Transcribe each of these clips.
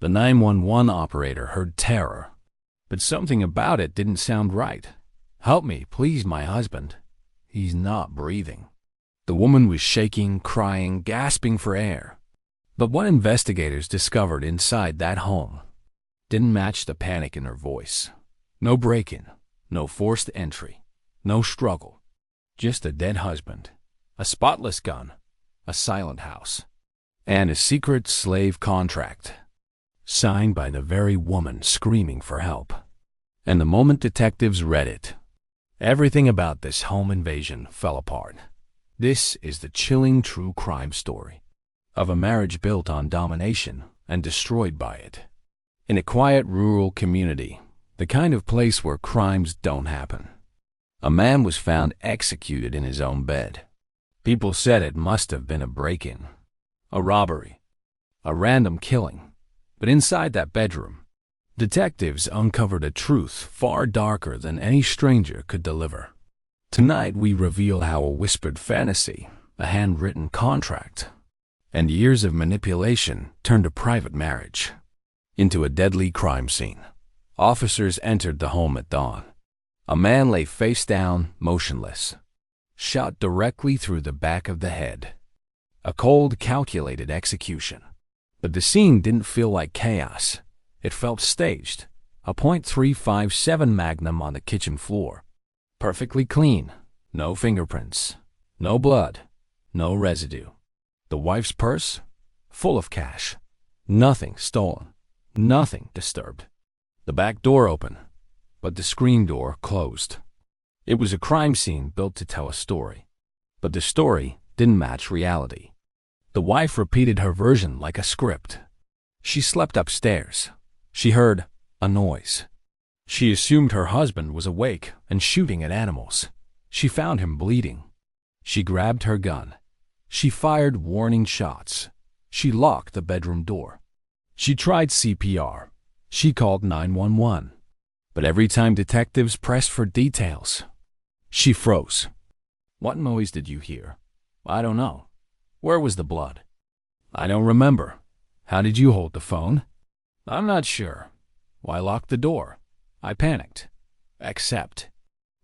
The 911 operator heard terror, but something about it didn't sound right. "Help me, please, my husband. He's not breathing." The woman was shaking, crying, gasping for air. But what investigators discovered inside that home didn't match the panic in her voice. No break-in, no forced entry, no struggle. Just a dead husband, a spotless gun, a silent house, and a secret slave contract, signed by the very woman screaming for help. And the moment detectives read it, everything about this home invasion fell apart. This is the chilling true crime story of a marriage built on domination and destroyed by it. In a quiet rural community, the kind of place where crimes don't happen, a man was found executed in his own bed. People said it must have been a break-in, a robbery, a random killing. But inside that bedroom, detectives uncovered a truth far darker than any stranger could deliver. Tonight we reveal how a whispered fantasy, a handwritten contract, and years of manipulation turned a private marriage into a deadly crime scene. Officers entered the home at dawn. A man lay face down, motionless, shot directly through the back of the head. A cold, calculated execution. But the scene didn't feel like chaos. It felt staged. A .357 Magnum on the kitchen floor. Perfectly clean. No fingerprints. No blood. No residue. The wife's purse? Full of cash. Nothing stolen. Nothing disturbed. The back door open, but the screen door closed. It was a crime scene built to tell a story. But the story didn't match reality. The wife repeated her version like a script. She slept upstairs. She heard a noise. She assumed her husband was awake and shooting at animals. She found him bleeding. She grabbed her gun. She fired warning shots. She locked the bedroom door. She tried CPR. She called 911. But every time detectives pressed for details, she froze. "What noise did you hear?" "I don't know." "Where was the blood?" "I don't remember." "How did you hold the phone?" "I'm not sure." "Why lock the door?" "I panicked." Except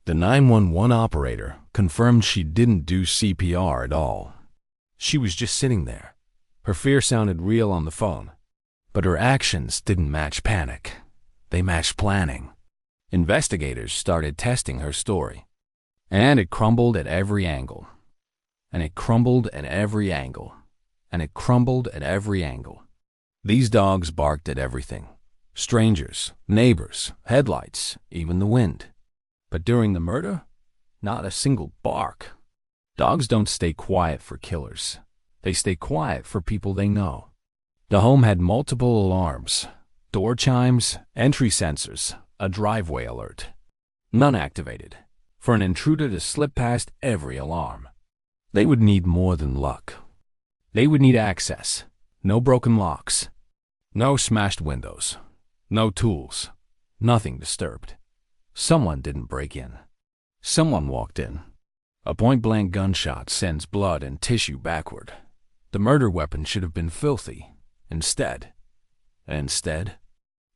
the 911 operator confirmed she didn't do CPR at all. She was just sitting there. Her fear sounded real on the phone, but her actions didn't match panic. They matched planning. Investigators started testing her story, and it crumbled at every angle. And it crumbled at every angle. And it crumbled at every angle. These dogs barked at everything. Strangers, neighbors, headlights, even the wind. But during the murder, not a single bark. Dogs don't stay quiet for killers. They stay quiet for people they know. The home had multiple alarms, door chimes, entry sensors, a driveway alert. None activated. For an intruder to slip past every alarm, they would need more than luck. They would need access. No broken locks. No smashed windows. No tools. Nothing disturbed. Someone didn't break in. Someone walked in. A point-blank gunshot sends blood and tissue backward. The murder weapon should have been filthy. Instead,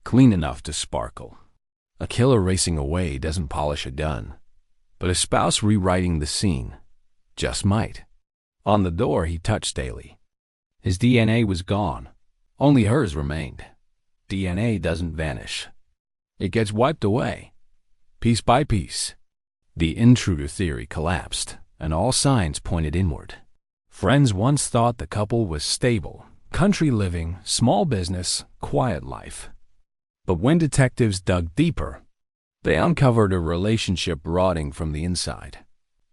clean enough to sparkle. A killer racing away doesn't polish a gun, but a spouse rewriting the scene just might. On the door he touched daily. His DNA was gone. Only hers remained. DNA doesn't vanish. It gets wiped away, piece by piece. The intruder theory collapsed, and all signs pointed inward. Friends once thought the couple was stable, country living, small business, quiet life. But when detectives dug deeper, they uncovered a relationship rotting from the inside.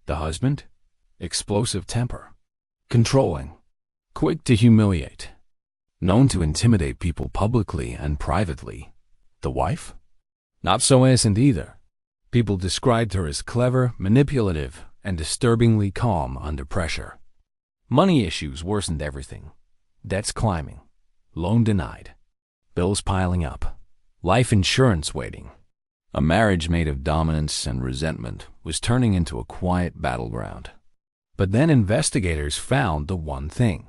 The husband? Explosive temper. Controlling. Quick to humiliate. Known to intimidate people publicly and privately. The wife? Not so innocent either. People described her as clever, manipulative, and disturbingly calm under pressure. Money issues worsened everything. Debts climbing. Loan denied. Bills piling up. Life insurance waiting. A marriage made of dominance and resentment was turning into a quiet battleground. But then investigators found the one thing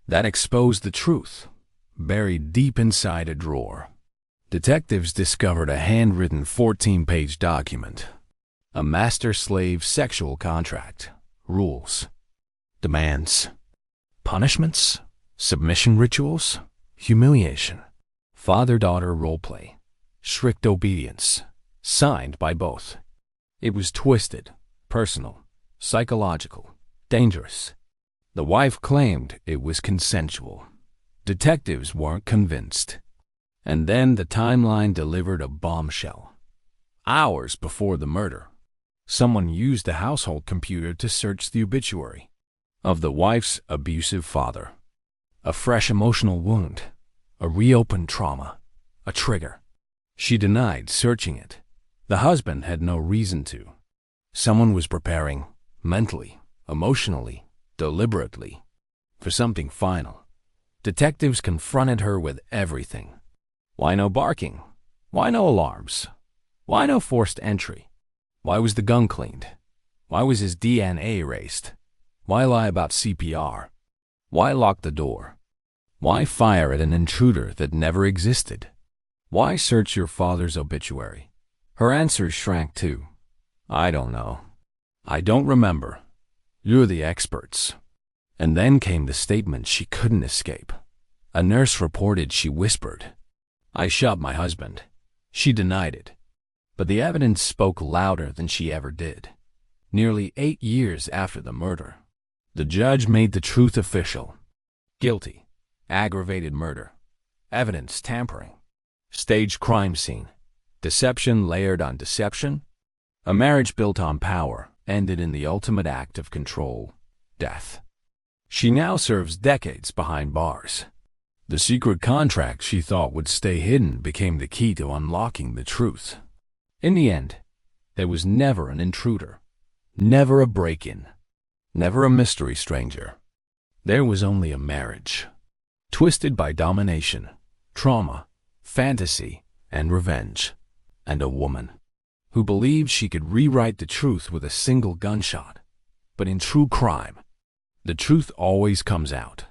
that exposed the truth. buried deep inside a drawer. Detectives discovered a handwritten 14-page document. A master-slave sexual contract. Rules. Demands. Punishments. Submission rituals. Humiliation. Father-daughter roleplay. Strict obedience. Signed by both. It was twisted, personal, psychological, dangerous. The wife claimed it was consensual. Detectives weren't convinced. And then the timeline delivered a bombshell. Hours before the murder, someone used the household computer to search the obituary of the wife's abusive father. A fresh emotional wound, a reopened trauma, a trigger. She denied searching it. The husband had no reason to. Someone was preparing, mentally, emotionally, deliberately, for something final. Detectives confronted her with everything. Why no barking? Why no alarms? Why no forced entry? Why was the gun cleaned? Why was his DNA erased? Why lie about CPR? Why lock the door? Why fire at an intruder that never existed? Why search your father's obituary? Her answers shrank too. I don't know. I don't remember. You're the experts. And then came the statement she couldn't escape. A nurse reported she whispered, "I shot my husband." She denied it. But the evidence spoke louder than she ever did. Nearly 8 years after the murder, the judge made the truth official. Guilty. Aggravated murder. Evidence tampering. Staged crime scene. Deception layered on deception. A marriage built on power ended in the ultimate act of control, death. She now serves decades behind bars. The secret contract she thought would stay hidden became the key to unlocking the truth. In the end, there was never an intruder, never a break-in, never a mystery stranger. There was only a marriage, twisted by domination, trauma, fantasy, and revenge, and a woman who believed she could rewrite the truth with a single gunshot. But in true crime, the truth always comes out.